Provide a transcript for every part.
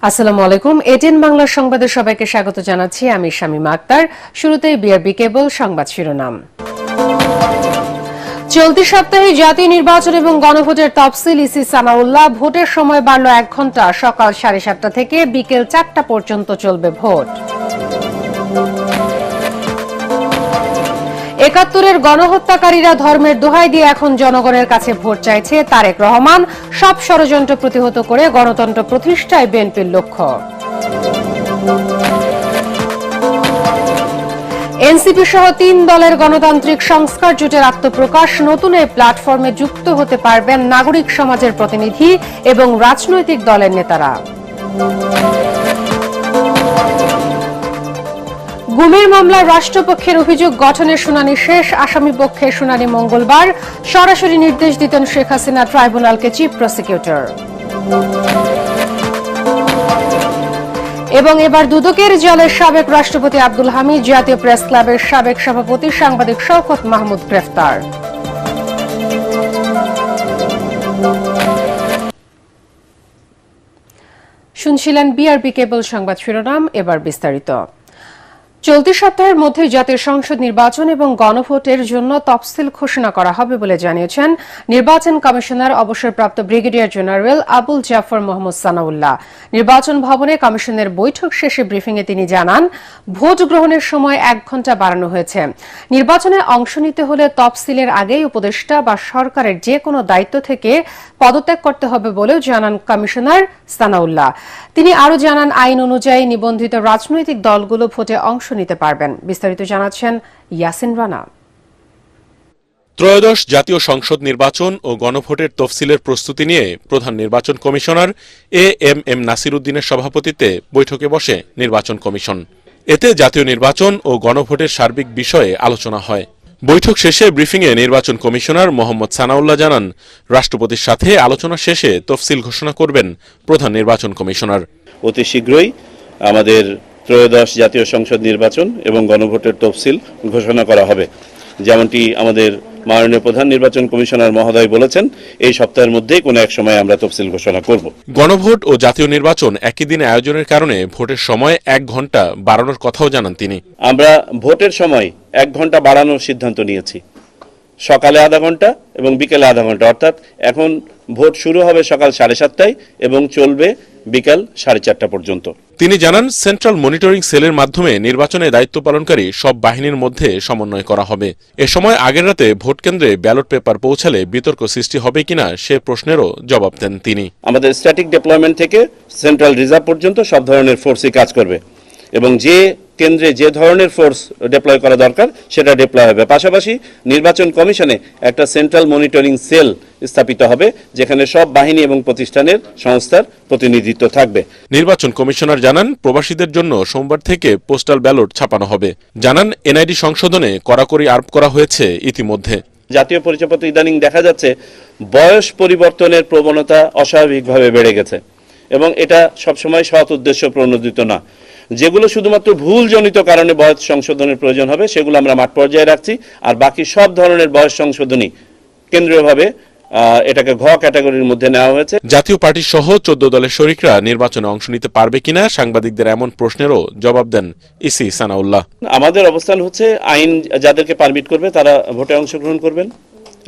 আসসালামু আলাইকুম। এটিএন বাংলা সংবাদে সবাইকে স্বাগত জানাচ্ছি। আমি শামীমা আক্তার। শুরুতেই বিআরবি কেবল সংবাদ শিরোনাম। চলতি সপ্তাহে জাতীয় নির্বাচন এবং গণভোটের তফসিল ইসি সানাউল্লাহ। ভোটের সময় বাড়ল 1 ঘণ্টা, সকাল 7:30 থেকে বিকেল 4টা পর্যন্ত চলবে ভোট। ৭১-এর গণহত্যাকারীরা ধর্মের দোহাই দিয়ে এখন জনগণের কাছে ভোট চাইছে। তারেক রহমান, সব ষড়যন্ত্র প্রতিহত করে গণতন্ত্র প্রতিষ্ঠায় বিএনপির লক্ষ্য। এনসিপি সহ 3 দলের গণতান্ত্রিক সংস্কার জোটের আত্মপ্রকাশ। নতুন এই প্ল্যাটফর্মে যুক্ত হতে পারবেন নাগরিক সমাজের প্রতিনিধি এবং রাজনৈতিক দলের নেতারা। গুমের মামলায় রাষ্ট্রপক্ষের অভিযোগ গঠনের শুনানি শেষ। আসামি পক্ষের শুনানি মঙ্গলবার। সরাসরি নির্দেশ দিতেন শেখ হাসিনা ট্রাইব্যুনালকে চিফ প্রসিকিউটর। এবং এবার দুদকের জালে সাবেক রাষ্ট্রপতি আব্দুল হামিদ, জাতীয় প্রেস ক্লাবের সাবেক সভাপতি সাংবাদিক শওকত মাহমুদ গ্রেফতার। শুনছিলেন বিআরবি কেবল সংবাদ শিরোনাম। এবার বিস্তারিত। চলতি সপ্তাহের মধ্যে জাতীয় সংসদ নির্বাচন এবং গণভোটের জন্য তফসিল ঘোষণা করা হবে বলে জানিয়েছেন নির্বাচন কমিশনার অবসরপ্রাপ্ত ব্রিগেডিয়ার জেনারেল আবুল জাফর মোহাম্মদ সানাউল্লাহ। নির্বাচন ভবনে কমিশনের বৈঠক শেষে ব্রিফিংয়ে তিনি জানান, ভোট গ্রহণের সময় 1 ঘণ্টা বাড়ানো হয়েছে। নির্বাচনে অংশ নিতে হলে তফসিলের আগেই উপদেষ্টা বা সরকারের যে কোনো দায়িত্ব থেকে পদত্যাগ করতে হবে বলেও জানান কমিশনার সানাউল্লাহ। তিনি আরও জানান, আইন অনুযায়ী নিবন্ধিত রাজনৈতিক দলগুলো ভোটে অংশ নিতে পারবেন। বিস্তারিত জানাচ্ছেন ইয়াসিন রানা। ত্রয়োদশ জাতীয় সংসদ নির্বাচন ও গণভোটের তফসিলের প্রস্তুতি নিয়ে প্রধান নির্বাচন কমিশনার এএমএম নাসির উদ্দিনের সভাপতিত্বে বৈঠকে বসে নির্বাচন কমিশন। এতে জাতীয় নির্বাচন ও গণভোটের সার্বিক বিষয়ে আলোচনা হয়। বৈঠক শেষে ব্রিফিংয়ে নির্বাচন কমিশনার মোহাম্মদ সানাউল্লাহ জানান, রাষ্ট্রপতির সাথে আলোচনা শেষে তফসিল ঘোষণা করবেন প্রধান নির্বাচন কমিশনার। অতি শীঘ্রই আমাদের ত্রয়োদশ জাতীয় সংসদ নির্বাচন এবং গণভোটের তফসিল ঘোষণা করা হবে। যেমনটি আমাদের মাননীয় প্রধান নির্বাচন কমিশনার মহোদয় বলেছেন, এই সপ্তাহের মধ্যেই কোনো এক সময় আমরা তফসিল ঘোষণা করব। গণভোট ও জাতীয় নির্বাচন একই দিনে আয়োজনের কারণে ভোটের সময় 1 ঘণ্টা বাড়ানোর কথাও জানান তিনি। আমরা ভোটের সময় 1 ঘণ্টা বাড়ানোর সিদ্ধান্ত নিয়েছি। সকালে আধা ঘণ্টা এবং বিকেলে আধা ঘণ্টা, অর্থাৎ এখন ভোট শুরু হবে সকাল 7:30টায় এবং চলবে বিকাল 4:30 পর্যন্ত। তিনি জানান, সেন্ট্রাল মনিটরিং সেলের মাধ্যমে নির্বাচনে দায়িত্ব পালনকারী সব বাহিনীর মধ্যে সমন্বয় করা হবে। এ সময় আগের রাতে ভোট কেন্দ্রে ব্যালট পেপার পৌঁছালে বিতর্ক সৃষ্টি হবে কিনা সে প্রশ্নেরও জবাব দেন তিনি। আমাদের স্ট্যাটিক ডিপ্লয়মেন্ট থেকে সেন্ট্রাল রিজার্ভ পর্যন্ত সব ধরনের ফোর্সই কাজ করবে এবং যে কেন্দ্রে যে ধরনের ফোর্স ডিপ্লয় করা দরকার সেটা ডিপ্লয় হবে। পাশাপাশি নির্বাচন কমিশনে একটা সেন্ট্রাল মনিটরিং সেল স্থাপিত হবে, যেখানে সব বাহিনী এবং প্রতিষ্ঠানের সংস্থার প্রতিনিধিত্ব থাকবে। নির্বাচন কমিশনার জানান, প্রবাসীদের জন্য সোমবার থেকে পোস্টাল ব্যালট ছাপানো হবে। জানান, এনআইডি সংশোধনে কড়াকড়ি আরোপ করা হয়েছে ইতিমধ্যে। জাতীয় পরিচয়পত্র ইদানিং দেখা যাচ্ছে বয়স পরিবর্তনের প্রবণতা অস্বাভাবিকভাবে বেড়ে গেছে এবং এটা সবসময় সৎ উদ্দেশ্য প্রণোদিত না। যেগুলো শুধুমাত্র ভুলজনিত কারণে বয়স সংশোধনের প্রয়োজন হবে সেগুলো আমরা মাঠ পর্যায়ে রাখছি, আর বাকি সব ধরনের বয়স সংশোধনী কেন্দ্রীয়ভাবে এটাকে ঘ ক্যাটাগরির মধ্যে নেওয়া হয়েছে। জাতীয় পার্টি সহ 14 দলের শরিকরা নির্বাচনে অংশ নিতে পারবে কিনা সাংবাদিকদের এমন প্রশ্নেরও জবাব দেন ইসি সানাউল্লাহ। আমাদের অবস্থান হচ্ছে, আইন যাদেরকে পারমিট করবে তারা ভোটে অংশগ্রহণ করবেন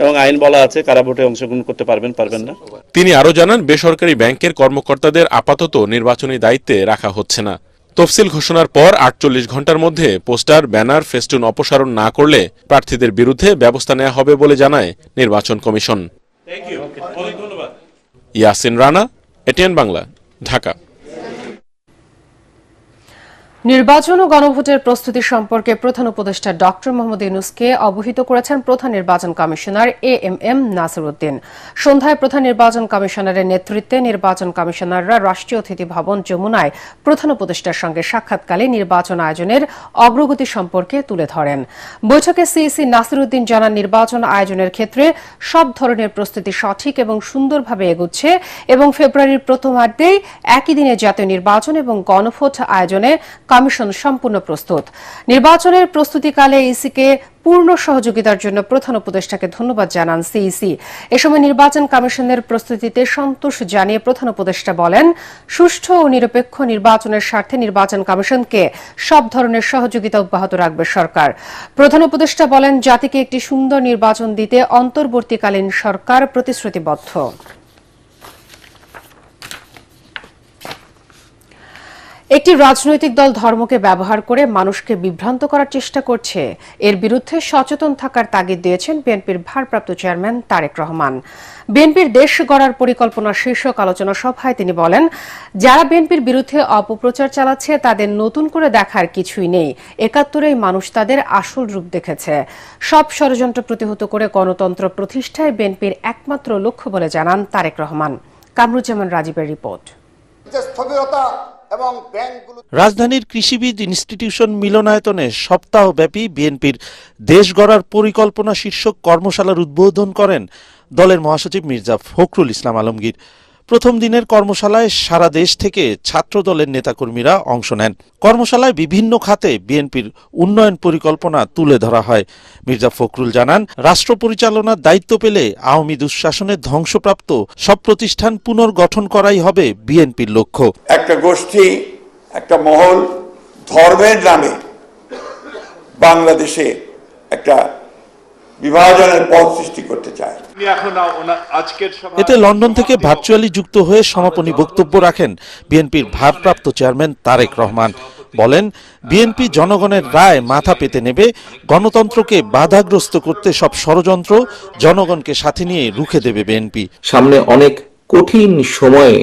এবং আইন বলা আছে কারা ভোটে অংশগ্রহণ করতে পারবেন না। তিনি আরও জানান, বেসরকারি ব্যাংকের কর্মকর্তাদের আপাতত নির্বাচনী দায়িত্বে রাখা হচ্ছে না। তফসিল ঘোষণার পর 48 ঘণ্টার মধ্যে পোস্টার, ব্যানার, ফেস্টুন অপসারণ না করলে প্রার্থীদের বিরুদ্ধে ব্যবস্থা নেওয়া হবে বলে জানায় নির্বাচন কমিশন। ইয়াসিন রানা, এটিএন বাংলা, ঢাকা। নির্বাচন ও গণভোটের প্রস্তুতি সম্পর্কে প্রধান উপদেষ্টা ডক্টর মোহাম্মদ ইউনূসকে অবহিত করেছেন প্রধান নির্বাচন কমিশনার এএমএম নাসির উদ্দিন। সন্ধ্যায় প্রধান নির্বাচন কমিশনারের নেতৃত্বে নির্বাচন কমিশনাররা রাষ্ট্রীয় অতিথি ভবন যমুনায় প্রধান উপদেষ্টার সঙ্গে সাক্ষাৎকালে নির্বাচন আয়োজনের অগ্রগতি সম্পর্কে তুলে ধরেন। বৈঠকে সিইসি নাসির উদ্দিন জানান, নির্বাচন আয়োজনের ক্ষেত্রে সব ধরনের প্রস্তুতি সঠিক এবং সুন্দরভাবে এগুচ্ছে এবং ফেব্রুয়ারির প্রথমার্ধেই একই দিনে জাতীয় নির্বাচন এবং গণভোট আয়োজনে কমিশন সম্পূর্ণ প্রস্তুত। নির্বাচনের প্রস্তুতিকালে ইসিকে পূর্ণ সহযোগিতার জন্য প্রধান উপদেষ্টাকে ধন্যবাদ জানান সিইসি। এ সময় নির্বাচন কমিশনের প্রস্তুতিতে সন্তোষ জানিয়ে প্রধান উপদেষ্টা বলেন, সুষ্ঠু ও নিরপেক্ষ নির্বাচনের স্বার্থে নির্বাচন কমিশনকে সব ধরনের সহযোগিতা অব্যাহত রাখবে সরকার। প্রধান উপদেষ্টা বলেন, জাতিকে একটি সুন্দর নির্বাচন দিতে অন্তর্বর্তীকালীন সরকার প্রতিশ্রুতিবদ্ধ। একটি রাজনৈতিক দল ধর্মকে ব্যবহার করে মানুষকে বিভ্রান্ত করার চেষ্টা করছে, এর বিরুদ্ধে সচেতন থাকার তাগিদ দিয়েছেন বিএনপির ভারপ্রাপ্ত চেয়ারম্যান তারেক রহমান। বিএনপির দেশ গড়ার পরিকল্পনা শীর্ষক আলোচনা সভায় তিনি বলেন, যারা বিএনপির বিরুদ্ধে অপপ্রচার চালাচ্ছে তাদের নতুন করে দেখার কিছুই নেই। ৭১-এই মানুষ তাদের আসল রূপ দেখেছে। সব ষড়যন্ত্র প্রতিহত করে গণতন্ত্র প্রতিষ্ঠায় বিএনপির একমাত্র লক্ষ্য বলে জানান তারেক রহমান। কামরুজ্জামান রাজীবের রিপোর্ট। রাজধানীর কৃষিবিদ ইনস্টিটিউশন মিলনায়তনে সপ্তাহব্যাপী বিএনপির দেশ গড়ার পরিকল্পনা শীর্ষক কর্মশালার উদ্বোধন করেন দলের মহাসচিব মির্জা ফখরুল ইসলাম আলমগীর। প্রথম দিনের কর্মশালায় সারা দেশ থেকে ছাত্র দলের নেতাকর্মীরা অংশ নেন। কর্মশালায় বিভিন্ন খাতে বিএনপির উন্নয়ন পরিকল্পনা তুলে ধরা হয়। মির্জা ফখরুল জানান, রাষ্ট্র পরিচালনার দায়িত্ব পেলে আওয়ামী দুঃশাসনের ধ্বংসপ্রাপ্ত সব প্রতিষ্ঠান পুনর্গঠন করাই হবে বিএনপির লক্ষ্য। একটা গোষ্ঠী, একটা মহল ধর্মের নামে বাংলাদেশে একটা বিভাজনের পথ সৃষ্টি করতে চায়। এতে লন্ডন থেকে ভার্চুয়ালি যুক্ত হয়ে সমাপনী বক্তব্য রাখেন বিএনপির ভারপ্রাপ্ত চেয়ারম্যান তারেক রহমান। বলেন, বিএনপি জনগণের রায় মাথা পেতে নেবে, গণতন্ত্রকে বাধাগ্রস্ত করতে সব ষড়যন্ত্র জনগণকে সাথে নিয়ে রুখে দেবে বিএনপি। সামনে অনেক কঠিন সময়ে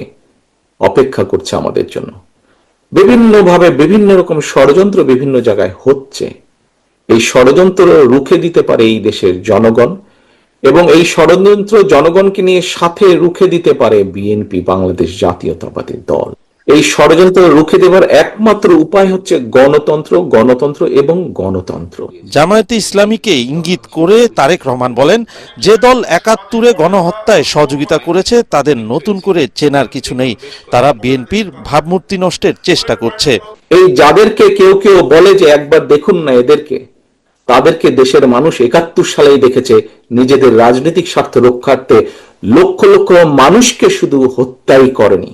অপেক্ষা করছে আমাদের জন্য। বিভিন্নভাবে বিভিন্ন রকম ষড়যন্ত্র বিভিন্ন জায়গায় হচ্ছে। এই ষড়যন্ত্র রুখে দিতে পারে এই দেশের জনগণ, এবং এই ষড়যন্ত্র জনগণকে নিয়ে সাথে রুখে দিতে পারে বিএনপি, বাংলাদেশ জাতীয়তাবাদী দল। এই ষড়যন্ত্র রুখে দেওয়ার একমাত্র উপায় হচ্ছে গণতন্ত্র, গণতন্ত্র এবং গণতন্ত্র। জামায়াতে ইসলামীকে ইঙ্গিত করে তারেক রহমান বলেন, যে দল ৭১-এ গণহত্যায় সহযোগিতা করেছে তাদের নতুন করে চেনার কিছু নেই, তারা বিএনপির ভাবমূর্তি নষ্টের চেষ্টা করছে। এই যাদেরকে কেউ কেউ বলে যে একবার দেখুন না এদেরকে, তাদেরকে দেশের মানুষ ৭১ সালেই দেখেছে নিজেদের রাজনৈতিক স্বার্থ রক্ষার্থে লক্ষ লক্ষ মানুষকে শুধু হত্যাই করেনি,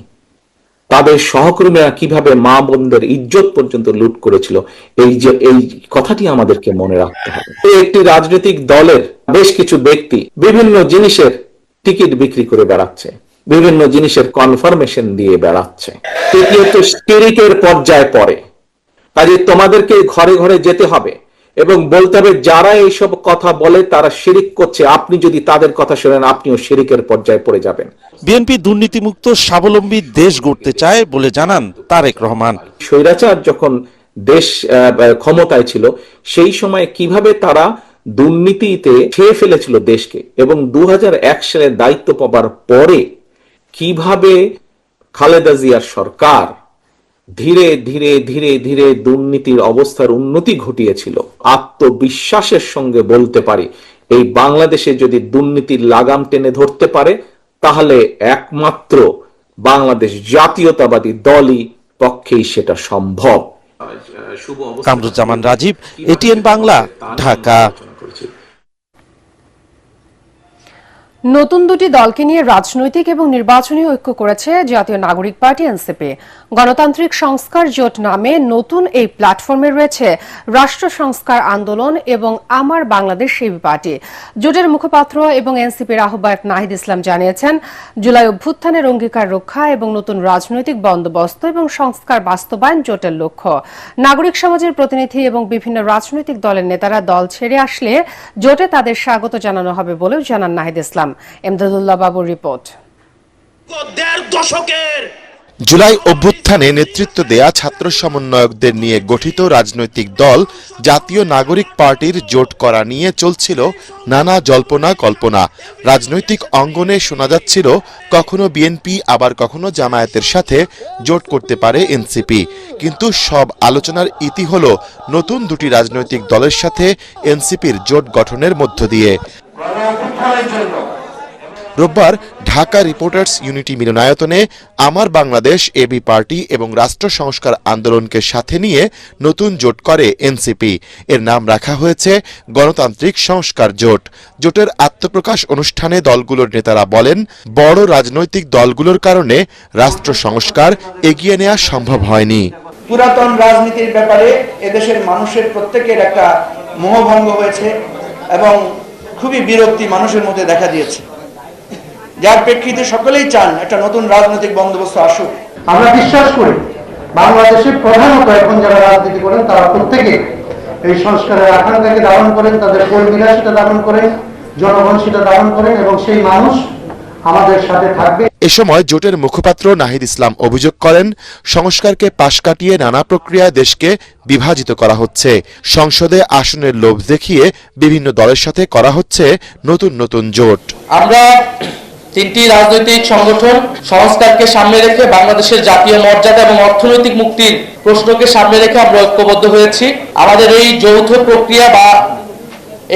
তাদের সহকর্মীরা কিভাবে মা বোনদের ইজ্জত পর্যন্ত লুট করেছিল, এই কথাটি আমাদেরকে মনে রাখতে হবে। একটি রাজনৈতিক দলের বেশ কিছু ব্যক্তি বিভিন্ন জিনিসের টিকিট বিক্রি করে বেড়াচ্ছে, বিভিন্ন জিনিসের কনফার্মেশন দিয়ে বেড়াচ্ছে। তৃতীয়ত শিরিকের পর্যায়ে পড়ে। কাজে তোমাদেরকে ঘরে ঘরে যেতে হবে এবং বলতে হবে যারা এইসব কথা বলে তারা শিরিক করছে, আপনি যদি তাদের কথা শোনেন আপনিও শিরিকের পর্যায়ে পড়ে যাবেন। বিএনপি দুর্নীতিমুক্ত স্বাবলম্বী দেশ গড়তে চায় বলে জানান তারেক রহমান। স্বৈরাচার যখন দেশ ক্ষমতায় ছিল সেই সময় কিভাবে তারা দুর্নীতিতে খেয়ে ফেলেছিল দেশকে, এবং ২০০১ সালে দায়িত্ব পাবার পরে কিভাবে খালেদা জিয়ার সরকার ধীরে ধীরে ধীরে ধীরে দুর্নীতির অবস্থার উন্নতি ঘটিয়েছিল। আত্মবিশ্বাসের সঙ্গে বলতে পারি, এই বাংলাদেশে যদি দুর্নীতির লাগাম টেনে ধরতে পারে তাহলে একমাত্র বাংলাদেশ জাতীয়তাবাদী দলই পক্ষেই সেটা সম্ভব। কামরুজ্জামান রাজীব, এটিএন বাংলা, ঢাকা। নতুন দুটি দলকে নিয়ে রাজনৈতিক এবং নির্বাচনী ঐক্য করেছে জাতীয় নাগরিক পার্টি এনসিপি। গণতান্ত্রিক সংস্কার জোট নামে নতুন এই প্ল্যাটফর্মে রয়েছে রাষ্ট্র সংস্কার আন্দোলন এবং আমার বাংলাদেশ সেবী পার্টি। জোটের মুখপাত্র এবং এনসিপির আহ্বায়ক নাহিদ ইসলাম জানিয়েছেন, জুলাই অভ্যুত্থানের অঙ্গীকার রক্ষা এবং নতুন রাজনৈতিক বন্দোবস্ত এবং সংস্কার বাস্তবায়ন জোটের লক্ষ্য। নাগরিক সমাজের প্রতিনিধি এবং বিভিন্ন রাজনৈতিক দলের নেতারা দল ছেড়ে আসলে জোটে তাদের স্বাগত জানানো হবে বলেও জানান নাহিদ ইসলাম। এমদাদুল্লাহ বাবুর রিপোর্ট। জুলাই অভ্যুত্থানে নেতৃত্ব দেয়া ছাত্র সমন্বয়কদের নিয়ে গঠিত রাজনৈতিক দল জাতীয় নাগরিক পার্টির জোট করা নিয়ে চলছিল নানা জল্পনা কল্পনা। রাজনৈতিক অঙ্গনে শোনা যাচ্ছিল কখনো বিএনপি আবার কখনো জামায়াতের সাথে জোট করতে পারে এনসিপি, কিন্তু সব আলোচনার ইতি হল নতুন দুটি রাজনৈতিক দলের সাথে এনসিপির জোট গঠনের মধ্য দিয়ে। রোববার ঢাকা রিপোর্টার্স ইউনিটি মিলনায়তনে আমার বাংলাদেশ এবি পার্টি এবং রাষ্ট্র সংস্কার আন্দোলনকে সাথে নিয়ে নতুন জোট করে এনসিপি। এর নাম রাখা হয়েছে গণতান্ত্রিক সংস্কার জোট। জোটের আত্মপ্রকাশ অনুষ্ঠানে দলগুলোর নেতারা বলেন, বড় রাজনৈতিক দলগুলোর কারণে রাষ্ট্র সংস্কার এগিয়ে নেওয়া সম্ভব হয়নি। পুরাতন রাজনীতির ব্যাপারে এদেশের মানুষের প্রত্যেকের একটা মোহভঙ্গ হয়েছে এবং খুবই বিরক্তি মানুষের মধ্যে দেখা দিয়েছে, যার প্রেক্ষিতে সকলেই চান একটা নতুন রাজনৈতিক বন্দোবস্ত আসুক। আমরা বিশ্বাস করি বাংলাদেশের প্রধানত এখন যারা রাজনীতি করেন তারা প্রত্যেকে এই সংস্কারের আকাঙ্ক্ষাকে ধারণ করেন, তাদের কর্মীরা সেটা ধারণ করেন, জনগণ সেটা ধারণ করেন এবং সেই মানুষ আমাদের সাথে থাকবে। এ সময় জোটের মুখপাত্র নাহিদ ইসলাম অভিযোগ করেন, সংস্কারকে পাশ কাটিয়ে নানা প্রক্রিয়ায় দেশকে বিভাজিত করা হচ্ছে। সংসদে আসনের লোভ দেখিয়ে বিভিন্ন দলের সাথে করা হচ্ছে নতুন নতুন জোট। আমরা তিনটি রাজনৈতিক সংগঠন সংস্কারকে সামনে রেখে বাংলাদেশের জাতীয় মর্যাদা এবং অর্থনৈতিক মুক্তির প্রশ্নকে সামনে রেখে আমরা ঐক্যবদ্ধ হয়েছি। আমাদের এই যৌথ প্রক্রিয়া বা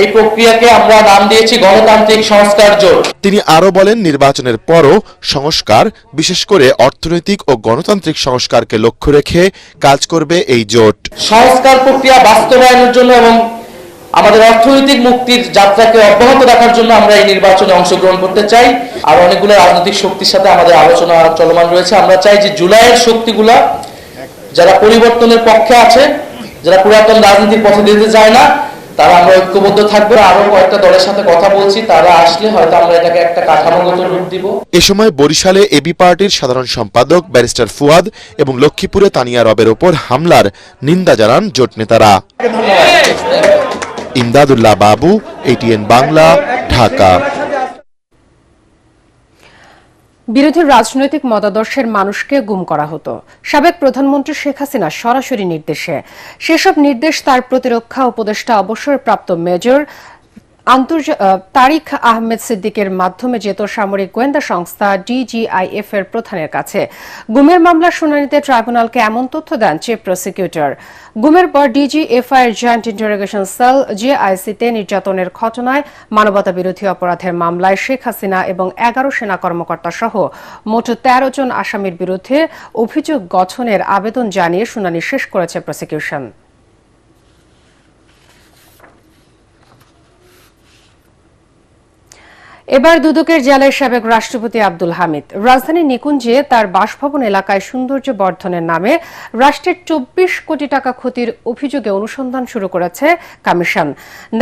এই প্রক্রিয়াকে আমরা নাম দিয়েছি গণতান্ত্রিক সংস্কার জোট। তিনি আরো বলেন, নির্বাচনের পরও সংস্কার, বিশেষ করে অর্থনৈতিক ও গণতান্ত্রিক সংস্কারকে লক্ষ্য রেখে কাজ করবে এই জোট। সংস্কার প্রক্রিয়া বাস্তবায়নের জন্য এবং আমাদের অর্থনৈতিক মুক্তির যাত্রাকে অব্যাহত রাখার জন্য আমরা এই নির্বাচনে অংশগ্রহণ করতে চাই। আর অনেকগুলো রাজনৈতিক শক্তির সাথে আমাদের আলোচনা চলমান রয়েছে। আমরা চাই যে জুলাইয়ের শক্তিগুলা যারা পরিবর্তনের পক্ষে আছে, যারা পুরাতন রাজনীতির পথে দিতে চায় না, তারা আমরা ঐক্যবদ্ধ থাকবো। আরো কয়েকটা দলের সাথে কথা বলছি, তারা আসলে হয়তো আমরা এটাকে একটা কাঠামোগত রূপ দিব। এ সময় বরিশালে এবি পার্টির সাধারণ সম্পাদক ব্যারিস্টার ফুয়াদ এবং লক্ষ্মীপুরে তানিয়া রবের ওপর হামলার নিন্দা জানান জোট নেতারা। ইমদাদুল্লাহ বাবু, এটিএন বাংলা, ঢাকা। বিরোধী রাজনৈতিক মতাদর্শের মানুষকে গুম করা হতো সাবেক প্রধানমন্ত্রী শেখ হাসিনার সরাসরি নির্দেশে। সেসব নির্দেশ তার প্রতিরক্ষা উপদেষ্টা অবসরপ্রাপ্ত মেজর তারিক আহমেদ সিদ্দিকের মাধ্যমে যেত সামরিক গোয়েন্দা সংস্থা ডিজিআইএফ এর প্রধানের কাছে। গুমের মামলার শুনানিতে ট্রাইব্যুনালকে এমন তথ্য দেন চিফ প্রসিকিউটর। গুমের পর ডিজিএফআই এর জয়েন্ট ইন্টারোগেশন সেল জেআইসিতে নির্যাতনের ঘটনায় মানবতা বিরোধী অপরাধের মামলায় শেখ হাসিনা এবং 11 সেনা কর্মকর্তা সহ মোট 13 জন আসামির বিরুদ্ধে অভিযোগ গঠনের আবেদন জানিয়ে শুনানি শেষ করেছে প্রসিকিউশন। এবার দুদকের জেলার সাবেক রাষ্ট্রপতি আব্দুল হামিদ রাজধানীর নিকুঞ্জে তার বাসভবন এলাকায় সৌন্দর্য বর্ধনের নামে রাষ্ট্রের 24 কোটি টাকা ক্ষতির অভিযোগে অনুসন্ধান শুরু করেছে কমিশন।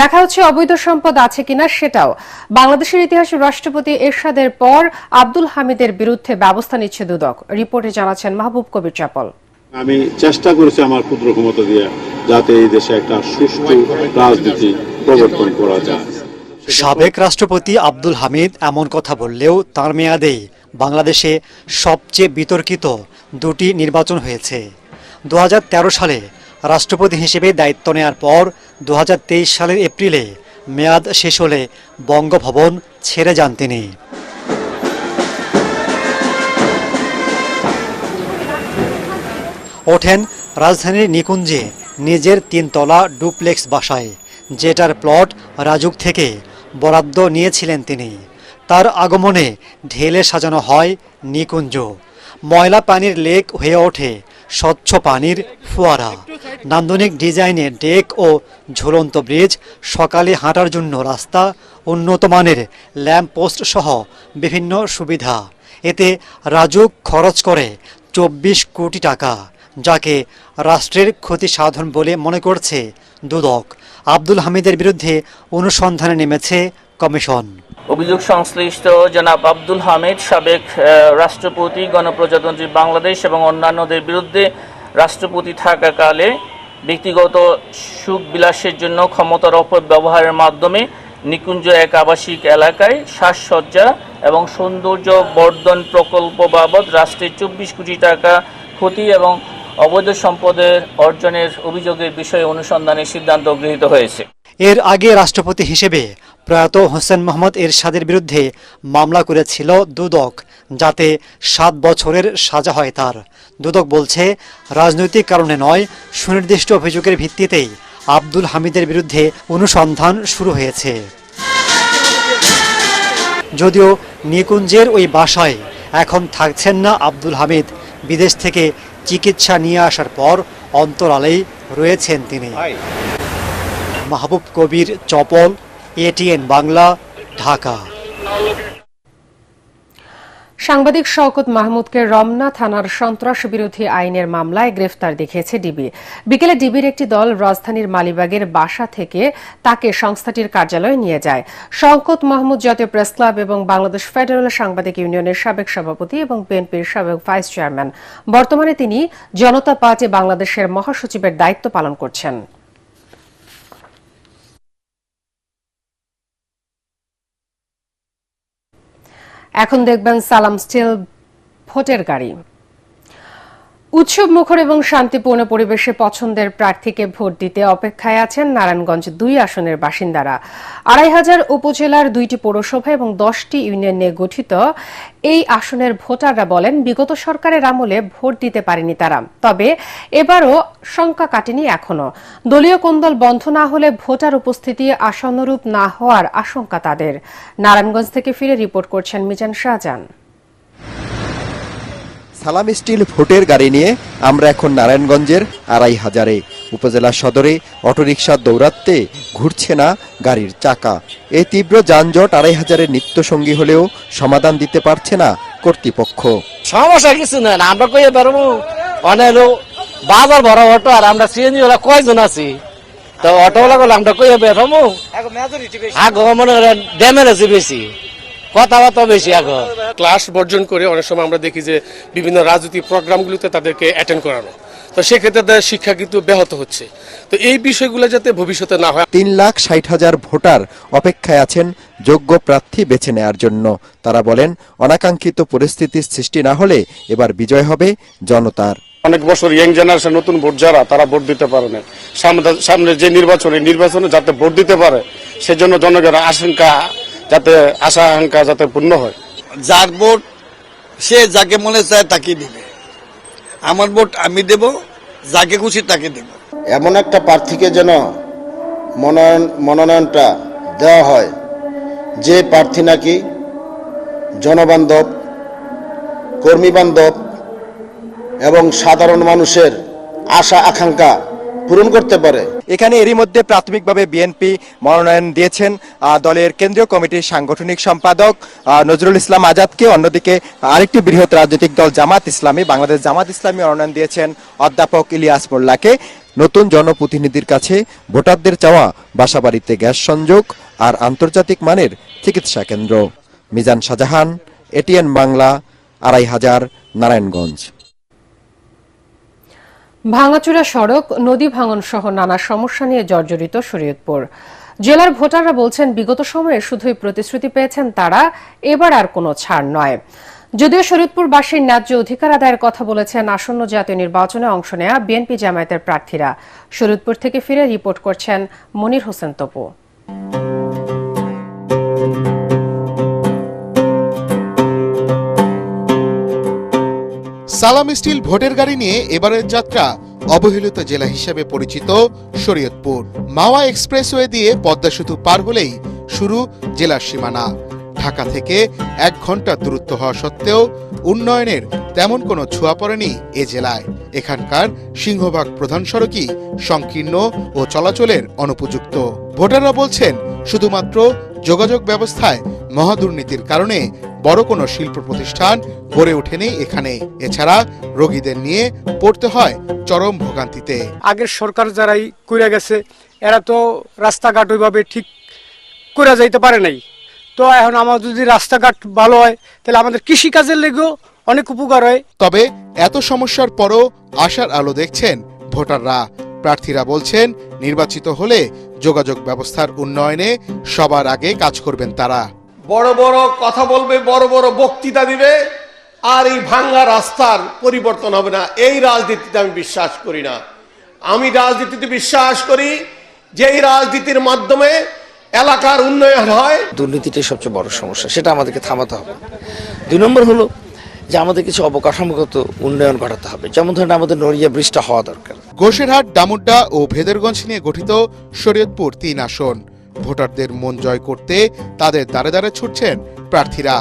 দেখা হচ্ছে অবৈধ সম্পদ আছে কিনা সেটাও। বাংলাদেশের ইতিহাসে রাষ্ট্রপতি এরশাদের পর আব্দুল হামিদের বিরুদ্ধে ব্যবস্থা নিচ্ছে দুদক। রিপোর্টে জানাচ্ছেন মাহবুব কবির চাপল। আমি চেষ্টা করেছি আমার ক্ষুদ্র ক্ষমতা দিয়ে যাতে এই দেশে একটা সুষ্ঠু রাজনীতি প্রবর্তন করা যায়। সাবেক রাষ্ট্রপতি আব্দুল হামিদ এমন কথা বললেও তার মেয়াদেই বাংলাদেশে সবচেয়ে বিতর্কিত দুটি নির্বাচন হয়েছে। 2013 সালে রাষ্ট্রপতি হিসেবে দায়িত্ব নেয়ার পর 2023 সালের এপ্রিলে মেয়াদ শেষ হলে বঙ্গভবন ছেড়ে যান তিনি। ওঠেন রাজধানীর নিকুঞ্জে নিজের 3 তলা ডুপ্লেক্স বাসায়, যেটার প্লট রাজুক থেকে বরাদ্দ নিয়েছিলেন তিনি। তার আগমনে ঢেলে সাজানো হয় নিকুঞ্জ। ময়লা পানির লেক হয়ে ওঠে স্বচ্ছ পানির ফোয়ারা, নান্দনিক ডিজাইনের ডেক ও ঝুলন্ত ব্রিজ, সকালে হাঁটার জন্য রাস্তা, উন্নত মানের ল্যাম্পপোস্ট সহ বিভিন্ন সুবিধা। এতে রাজুক খরচ করে 24 কোটি টাকা, যাকে রাষ্ট্রের ক্ষতি সাধন বলে মনে করছে দুদক। আব্দুল হামিদের বিরুদ্ধে অনুসন্ধানে নেমেছে কমিশন। অভিযোগ সংশ্লিষ্ট জনাব আব্দুল হামিদ সাবেক রাষ্ট্রপতি, গণপ্রজাতন্ত্রী বাংলাদেশ এবং অন্যান্যদের বিরুদ্ধে রাষ্ট্রপতি থাকাকালে ব্যক্তিগত সুখ বিলাসের জন্য ক্ষমতার অপব্যবহারের মাধ্যমে নিকুঞ্জ এক আবাসিক এলাকায় সাজসজ্জা এবং সৌন্দর্য বর্ধন প্রকল্প বাবদ রাষ্ট্রের 24 কোটি টাকা ক্ষতি এবং অবৈধ সম্পদের অর্জনের অভিযোগের বিষয়ে অনুসন্ধানের সিদ্ধান্ত গৃহীত হয়েছে। এর আগে রাষ্ট্রপতি হিসেবে প্রয়াত হোসেন মোহাম্মদ এরশাদের বিরুদ্ধে মামলা করেছিল দুদক, যাতে 7 বছরের সাজা হয় তার। দুদক বলছে, রাজনৈতিক কারণে নয়, সুনির্দিষ্ট অভিযোগের ভিত্তিতেই আব্দুল হামিদের বিরুদ্ধে অনুসন্ধান শুরু হয়েছে। যদিও নিকুঞ্জের ওই বাসায় এখন থাকছেন না আব্দুল হামিদ। বিদেশ থেকে চিকিৎসা নিয়ে আসার পর অন্তরালেই রয়েছেন তিনি। মাহবুব কবির, চপল, এটিএন বাংলা, ঢাকা। সাংবাদিক শওকত মাহমুদকে রমনা থানার সন্ত্রাস বিরোধী আইনের মামলায় গ্রেফতার দেখিয়েছে ডিবি। বিকেলে ডিবির একটি দল রাজধানীর মালিবাগের বাসা থেকে তাকে সংস্থাটির কার্যালয়ে নিয়ে যায়। শওকত মাহমুদ জাতীয় প্রেস ক্লাব এবং বাংলাদেশ ফেডারেল সাংবাদিক ইউনিয়নের সাবেক সভাপতি এবং বিএনপির সাবেক ভাইস চেয়ারম্যান। বর্তমানে তিনি জনতা পার্টি বাংলাদেশের মহাসচিবের দায়িত্ব পালন করছেন। এখন দেখবেন সালাম স্টিল ভোটের গাড়ি। উৎসব মুখর এবং শান্তিপূর্ণ পরিবেশে পছন্দের প্রার্থীকে ভোট দিতে অপেক্ষায় আছেন নারায়ণগঞ্জ ২ আসনের বাসিন্দারা। ২৫০০ উপজেলার ২টি পৌরসভা এবং ১০টি ইউনিয়ন নিয়ে গঠিত এই আসনের ভোটাররা বলেন, বিগত সরকারের আমলে ভোট দিতে পারেনি তারা। তবে এবারও শঙ্কা কাটেনি এখনো। দলীয় কোন্দল বন্ধ না হলে ভোটার উপস্থিতি আশানুরূপ না হওয়ার আশঙ্কা তাদের। নারায়ণগঞ্জ থেকে ফিরে রিপোর্ট করছেন মিজান শাহজাহান। সালাম স্টিল ভোটের গাড়ি নিয়ে আমরা এখন নারায়ণগঞ্জের ২৫০০ উপজেলা সদরে অটোরিকশা দৌড়াতে ঘুরছে না গাড়ির চাকা। এই তীব্র যানজট ২৫০০-এর নিত্য সঙ্গী হলেও সমাধান দিতে পারছে না কর্তৃপক্ষ। সমস্যা কিছু না, আমরা কই বেরোবো অনেক বাজার বড় অটো, আর আমরা সিএনজি ওলা কয়জন আছি, তো অটোওয়ালা গুলো আমরা কই বেরোবো। আগে মনে করেন ড্যামের আছে বেশি, কথাবার্তা বেশি। আগে ক্লাস বর্জন করে অনেক সময় আমরা দেখি যে বিভিন্ন রাজনৈতিক প্রোগ্রামগুলোতে তাদেরকে অ্যাটেন্ড করানো, তো সেক্ষেত্রে তাদের শিক্ষা কিন্তু ব্যাহত হচ্ছে। তো এই বিষয়গুলো যাতে ভবিষ্যতে না হয়। ৩,৬০,০০০ ভোটার অপেক্ষায় আছেন যোগ্য প্রার্থী বেছে নেওয়ার জন্য। তারা বলেন, অনাকাঙ্ক্ষিত পরিস্থিতির সৃষ্টি না হলে এবার বিজয় হবে জনতার। অনেক বছর ইয়াং জেনারেশন নতুন ভোট যারা, তারা ভোট দিতে পারে না। সামনে যে নির্বাচনে যাতে ভোট দিতে পারে, সেজন্য জনগণের আশা আকাঙ্ক্ষা যাতে পূর্ণ হয়। যার ভোট সে যাকে মনে চায় তাকে দিবে, আমার ভোট আমি দেব, যাকে খুশি তাকে দেব। এমন একটা প্রার্থীকে যেন মনোনয়নটা দেওয়া হয় যে প্রার্থী নাকি জনবান্ধব, কর্মী বান্ধব এবং সাধারণ মানুষের আশা আকাঙ্ক্ষা পূরণ করতে পারে। এখানে এরই মধ্যে প্রাথমিকভাবে বিএনপি মনোনয়ন দিয়েছেন দলের কেন্দ্রীয় কমিটির সাংগঠনিক সম্পাদক নজরুল ইসলাম আজাদকে। অন্যদিকে আরেকটি বৃহৎ রাজনৈতিক দল জামাত ইসলামী, বাংলাদেশ জামাত ইসলামী মনোনয়ন দিয়েছেন অধ্যাপক ইলিয়াস মোল্লাকে। নতুন জনপ্রতিনিধির কাছে ভোটারদের চাওয়া বাসাবাড়িতে গ্যাস সংযোগ আর আন্তর্জাতিক মানের চিকিৎসা কেন্দ্র। মিজান শাহজাহান, এটিএন বাংলা, ২৫০০, নারায়ণগঞ্জ। ভাঙাচোরা সড়ক, নদী ভাঙন সহ নানা সমস্যা নিয়ে জর্জরিত শরীয়তপুর। জেলার ভোটাররা বলছেন, বিগত সময়ে শুধুই প্রতিশ্রুতি পেয়েছেন তারা, এবার আর কোনো ছাড় নয়। যদিও শরীয়তপুরবাসীর ন্যায্য অধিকার আদায়ের কথা বলেছেন আসন্ন জাতীয় নির্বাচনে অংশ নেয়া বিএনপি জামায়াতের প্রার্থীরা। শরীয়তপুর থেকে ফিরে রিপোর্ট করছেন মনির হোসেন তপু। সালাম স্টিল ভোটের গাড়ি নিয়ে এবারের যাত্রা অবহেলিত জেলা হিসেবে পরিচিত শরীয়তপুর। মাওয়া এক্সপ্রেসওয়ে দিয়ে পদ্মা সেতু পার হলেই শুরু জেলার সীমানা। ঢাকা থেকে ১ ঘন্টা দূরত্ব হওয়া সত্ত্বেও উন্নয়নের তেমন কোনো ছোঁয়া পড়েনি এ জেলায়। এখানকার সিংহভাগ প্রধান সড়কই সংকীর্ণ ও চলাচলের অনুপযুক্ত। ভোটাররা বলছেন, শুধুমাত্র যোগাযোগ ব্যবস্থায় মহাদুর্নীতির কারণে বড় কোনো শিল্প প্রতিষ্ঠান গড়ে ওঠেনি এখানে। এছাড়া রোগীদের নিয়ে পড়তে হয় চরম ভোগান্তিতে। আগের সরকার যারাই কইরা গেছে, এরা তো রাস্তাঘাট ওইভাবে ঠিক করে যাইতে পারে নাই। তো এখন আমাদের যদি রাস্তাঘাট ভালো হয়, তাহলে আমাদের কৃষিকাজের লেগেও অনেক উপকার হয়। তবে এত সমস্যার পরও আশার আলো দেখছেন ভোটাররা। প্রার্থীরা বলছেন, নির্বাচিত হলে যোগাযোগ ব্যবস্থার উন্নয়নে সবার আগে কাজ করবেন তারা। বড় বড় কথা বলবে, বড় বড় বক্তৃতা দিবে, আর এই ভাঙ্গা রাস্তার পরিবর্তন হবে না। এই রাজনীতিতে আমি বিশ্বাস করি না। আমি রাজনীতিতে বিশ্বাস করি যে এই রাজনীতির মাধ্যমে এলাকার উন্নয়ন হয়। দুর্নীতিটাই সবচেয়ে বড় সমস্যা, সেটা আমাদেরকে থামাতে হবে। ২ নম্বর হলো যে আমাদের কিছু অবকাঠামোগত উন্নয়ন ঘটাতে হবে, যেমন ধরেন আমাদের নড়িয়া ব্রিজটা হওয়া দরকার। গোশেরহাট, ডামুড্ডা ও ভেদেরগঞ্জ নিয়ে গঠিত শরীয়তপুর ৩ আসন। ভোটারদের মন জয় করতে তাদের দ্বারে দ্বারে ছুটছেন প্রার্থীরা।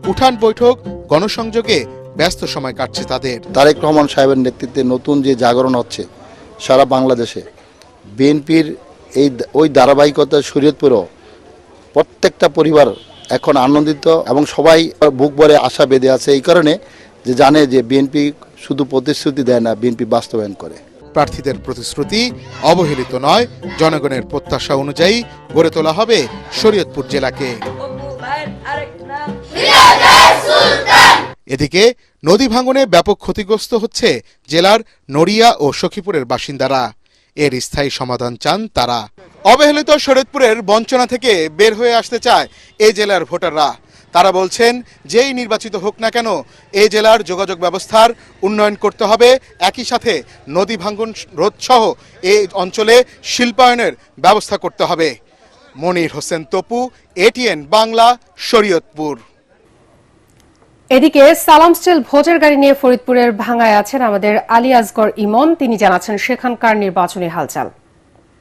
উঠান বৈঠক গণসংযোগে ব্যস্ত সময় কাটছে তাদের। তারেক রহমান সাহেবের নেতৃত্বে নতুন যে জাগরণ হচ্ছে সারা বাংলাদেশে, বিএনপির ওই ধারাবাহিকতা শরীয়তপুরও প্রত্যেকটা পরিবার এখন আনন্দিত এবং সবাই বুক ভরে আশা বেঁধে আছে, এই কারণে যে জানে যে বিএনপি শুধু প্রতিশ্রুতি দেয় না, বিএনপি বাস্তবায়ন করে। প্রার্থীদের প্রতিশ্রুতি অবহেলিত নয়, জনগণের প্রত্যাশা অনুযায়ী গড়ে তোলা হবে শরীয়তপুর জেলাকে। এদিকে নদী ভাঙনে ব্যাপক ক্ষতিগ্রস্ত হচ্ছে জেলার নড়িয়া ও সখীপুরের বাসিন্দারা। এর স্থায়ী সমাধান চান তারা। অবহেলিত শরীয়তপুরের বঞ্চনা থেকে বের হয়ে আসতে চায় এই জেলার ভোটাররা। তারা বলছেন, যেই নির্বাচিত হোক না কেন এই জেলার যোগাযোগ ব্যবস্থার উন্নয়ন করতে হবে, একই সাথে নদী ভাঙন রোধ সহ এই অঞ্চলে শিল্পায়নের ব্যবস্থা করতে হবে। মনির হোসেন তপু, এটিএন বাংলা, শরীয়তপুর। এদিকে সালাম স্টিল ভোটের গাড়ি নিয়ে ফরিদপুরের ভাঙ্গায় আছেন আমাদের আলী আসগর ইমন। তিনি জানাচ্ছেন সেখানকার নির্বাচনী হালচাল।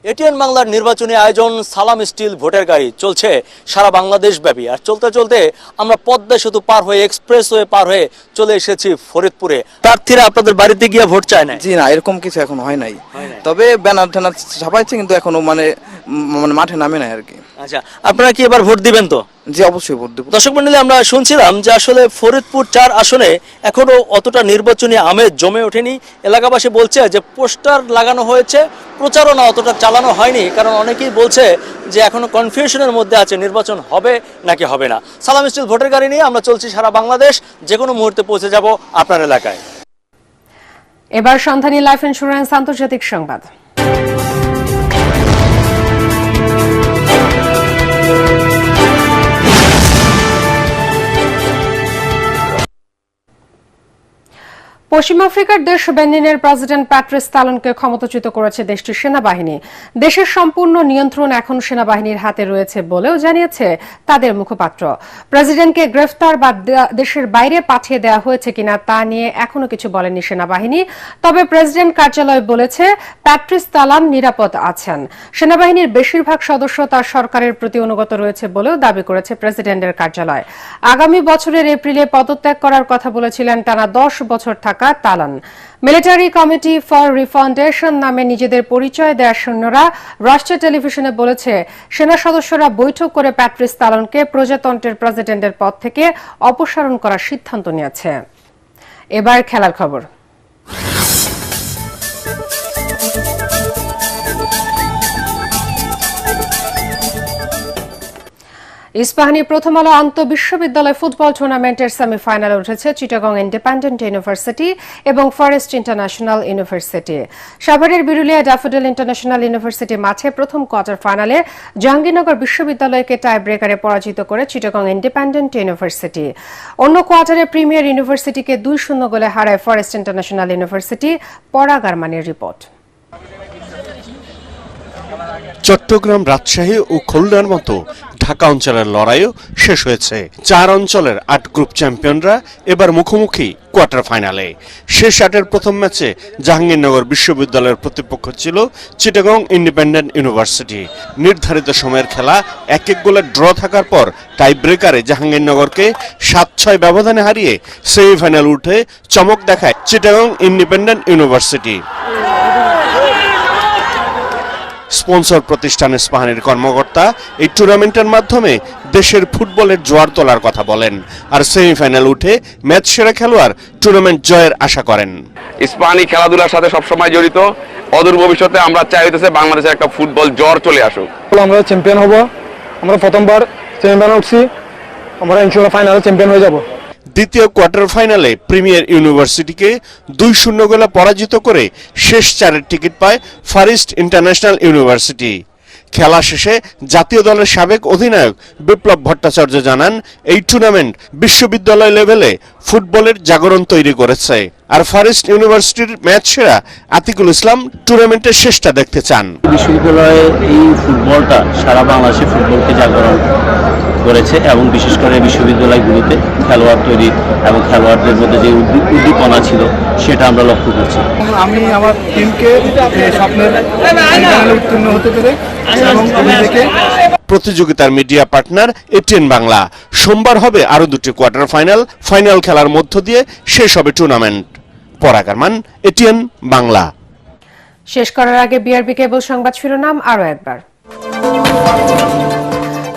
এটিএন বাংলার নির্বাচনী আয়োজন সালাম স্টিল ভোটের গাড়ি চলছে সারা বাংলাদেশ ব্যাপী। আর চলতে চলতে আমরা পদ্মা সেতু পার হয়ে এক্সপ্রেসওয়ে পার হয়ে চলে এসেছি ফরিদপুরে। প্রার্থীরা আপনাদের বাড়িতে গিয়ে ভোট চায় না? জি না, এরকম কিছু এখনো হয় নাই, তবে ব্যানার ট্যানার ছাপাইছে কিন্তু এখনো মানে মাঠে নামে নাই আর কি। আচ্ছা, আপনারা কি এবার ভোট দিবেন তো? জি অবশ্যই ভোট দেব। দর্শক মণ্ডলী, আমরা শুনছিলাম যে আসলে ফরিদপুর 4 আসনে এখনো অতটা নির্বাচনী আমেজ জমে ওঠেনি। এলাকাবাসী বলছে যে পোস্টার লাগানো হয়েছে, প্রচারণা অতটা চালানো হয়নি, কারণ অনেকেই বলছে যে এখনো কনফিউশনের মধ্যে আছে নির্বাচন হবে নাকি হবে না। সালাম স্টিল ভোটের গাড়ি নিয়ে আমরা চলছি সারা বাংলাদেশ, যে কোনো মুহূর্তে পৌঁছে যাব আপনার এলাকায়। এবার সন্ধানী লাইফ ইন্স্যুরেন্স আন্তর্জাতিক সংবাদ। পশ্চিম আফ্রিকার দেশ বেনিনের প্রেসিডেন্ট প্যাট্রিস তালনকে ক্ষমতাচ্যুত করেছে দেশটির সেনাবাহিনী। দেশের সম্পূর্ণ নিয়ন্ত্রণ এখন সেনাবাহিনীর হাতে রয়েছে বলেও জানিয়েছে তাদের মুখপাত্র। প্রেসিডেন্টকে গ্রেফতার বা দেশের বাইরে পাঠিয়ে দেওয়া হয়েছে কিনা তা নিয়ে এখনো কিছু বলেনি সেনাবাহিনী। তবে প্রেসিডেন্ট কার্যালয় বলেছে প্যাট্রিস তালান নিরাপদ আছেন। সেনাবাহিনীর বেশিরভাগ সদস্য তার সরকারের প্রতি অনুগত রয়েছে বলেও দাবি করেছে প্রেসিডেন্টের কার্যালয়। আগামী বছরের এপ্রিলে পদত্যাগ করার কথা বলেছিলেন টানা 10 বছর থাকা তালান। মিলিটারি কমিটি ফর রিফাউন্ডেশন নামে নিজেদের পরিচয় দেওয়া সৈন্যরা রাষ্ট্রীয় টেলিভিশনে বলেছে সেনা সদস্যরা বৈঠক করে প্যাট্রিস তালনকে প্রজাতন্ত্রের প্রেসিডেন্টের পদ থেকে অপসারণ করার সিদ্ধান্ত নিয়েছে। এবার খেলার খবর। ইস্পাহানি প্রথম আলো আন্তঃবিশ্ববিদ্যালয় ফুটবল টুর্নামেন্টের সেমিফাইনালে উঠেছে চিটাগং ইন্ডিপেন্ডেন্ট ইউনিভার্সিটি এবং ফরেস্ট ইন্টারন্যাশনাল ইউনিভার্সিটি। সাভারের বিরুলিয়া ড্যাফোডিল ইন্টারন্যাশনাল ইউনিভার্সিটি মাঠে প্রথম কোয়ার্টার ফাইনালে জাহাঙ্গীরনগর বিশ্ববিদ্যালয়কে টাই ব্রেকারে পরাজিত করে চিটাগং ইন্ডিপেন্ডেন্ট ইউনিভার্সিটি। অন্য কোয়ার্টারে প্রিমিয়ার ইউনিভার্সিটিকে 2-0 গোলে হারায় ফরেস্ট ইন্টারন্যাশনাল ইউনিভার্সিটি। পরাগ আরমানের রিপোর্ট। চট্টগ্রাম, রাজশাহী ও খুলনার মতো ঢাকা অঞ্চলের লড়াইও শেষ হয়েছে। 4 অঞ্চলের 8 গ্রুপ চ্যাম্পিয়নরা এবার মুখোমুখি কোয়ার্টার ফাইনালে। শেষ 8-এর প্রথম ম্যাচে জাহাঙ্গীরনগর বিশ্ববিদ্যালয়ের প্রতিপক্ষ ছিল চিটাগং ইন্ডিপেন্ডেন্ট ইউনিভার্সিটি। নির্ধারিত সময়ের খেলা 1-1 গোলে ড্র থাকার পর টাই ব্রেকারে জাহাঙ্গীরনগরকে 7-6 ব্যবধানে হারিয়ে সেমিফাইনাল উঠে চমক দেখায় চিটাগং ইন্ডিপেন্ডেন্ট ইউনিভার্সিটি। স্পন্সর প্রতিষ্ঠান ইস্পাহানির কর্মকর্তা এই টুর্নামেন্টের মাধ্যমে দেশের ফুটবলের জোয়ার তোলার কথা বলেন, আর সেমিফাইনাল উঠে ম্যাচ সেরা খেলোয়াড় টুর্নামেন্ট জয়ের আশা করেন। ইস্পাহানি খেলাধুলার সাথে সবসময় জড়িত। অদূর ভবিষ্যতে আমরা চাইতেছি বাংলাদেশে একটা ফুটবল জ্বর চলে আসুক। আমরা চ্যাম্পিয়ন হব, আমরা প্রথমবার সেমিফাইনাল উঠছি, আমরা ইনশাআল্লাহ ফাইনালে চ্যাম্পিয়ন হয়ে যাব। দ্বিতীয় কোয়ার্টার ফাইনালে প্রিমিয়ার ইউনিভার্সিটিকে 2-0 গোলে পরাজিত করে শেষ 4-এর টিকিট পায় ফরেস্ট ইন্টারন্যাশনাল ইউনিভার্সিটি। খেলা শেষে জাতীয় দলের সাবেক অধিনায়ক বিপ্লব ভট্টাচার্য জানান, এই টুর্নামেন্ট বিশ্ববিদ্যালয় লেভেলে ফুটবলের জাগরণ তৈরি করেছে, আর ফরেস্ট ইউনিভার্সিটির ম্যাচ সেরা আতিকুল ইসলাম টুর্নামেন্টের শেষটা দেখতে চান। বিশ্ববিদ্যালয়ে এই ফুটবলটা সারা বাংলাদেশে ফুটবলকে জাগরণ করেছে এবং বিশেষ করে বিশ্ববিদ্যালয়গুলোতে খেলোয়াড় তৈরি এবং খেলোয়াড়দের মধ্যে যে উদ্দীপনা ছিল সেটা আমরা লক্ষ্য করছি। আমি আমার টিমকে স্বপ্নের ফাইনালে উত্তীর্ণ হতে পেরে এবং প্রতিযোগিতার মিডিয়া পার্টনার এটিএন বাংলা। সোমবার হবে আরো দুটি কোয়ার্টার ফাইনাল। ফাইনাল খেলার মধ্য দিয়ে শেষ হবে টুর্নামেন্ট। পরাগ আরমান, এটিএন বাংলা। শেষ করার আগে বিআরবি কেবল সংবাদ শিরোনাম আরো একবার।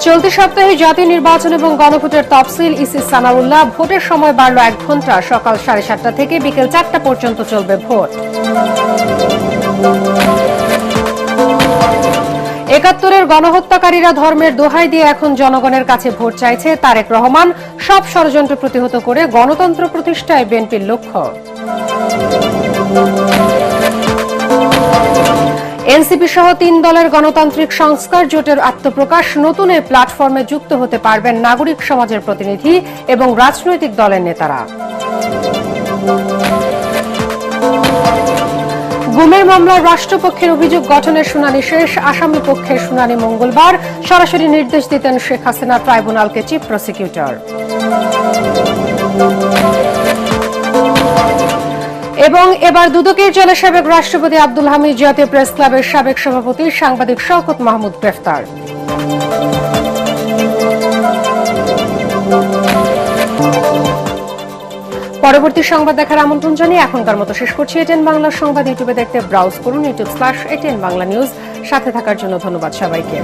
চলতি সপ্তাহে জাতীয় নির্বাচন এবং গণভোটের তফসিল ইসি সানাউল্লাহ। ভোটের সময় বাড়ল 1 ঘন্টা। সকাল 7:30 থেকে বিকেল 4টা পর্যন্ত চলবে ভোট। ৭১-এর গণহত্যাকারীরা ধর্মের দোহাই দিয়ে এখন জনগণের কাছে ভোট চাইছে। তারেক রহমান, সব ষড়যন্ত্র প্রতিহত করে গণতন্ত্র প্রতিষ্ঠায় বিএনপির লক্ষ্য। এনসিপি সহ 3 দলের গণতান্ত্রিক সংস্কার জোটের আত্মপ্রকাশ। নতুন এই প্ল্যাটফর্মে যুক্ত হতে পারবেন নাগরিক সমাজের প্রতিনিধি এবং রাজনৈতিক দলের নেতারা। গুমের মামলার রাষ্ট্রপক্ষের অভিযোগ গঠনের শুনানি শেষ। আসামি পক্ষের শুনানি মঙ্গলবার। সরাসরি নির্দেশ দিতেন শেখ হাসিনা ট্রাইব্যুনালকে চিফ প্রসিকিউটর। এবং এবার দুদকের জলে সাবেক রাষ্ট্রপতি আব্দুল হামিদ, জাতীয় প্রেস ক্লাবের সাবেক সভাপতি সাংবাদিক শওকত মাহমুদ গ্রেফতার। পরবর্তী সংবাদ দেখার আমন্ত্রণ জানিয়ে এখনকার মতো শেষ করছি এটিএন বাংলা সংবাদ। ইউটিউবে দেখতে ব্রাউজ করুন youtube.com/ATN বাংলা নিউজ। সাথে থাকার জন্য ধন্যবাদ সবাইকে।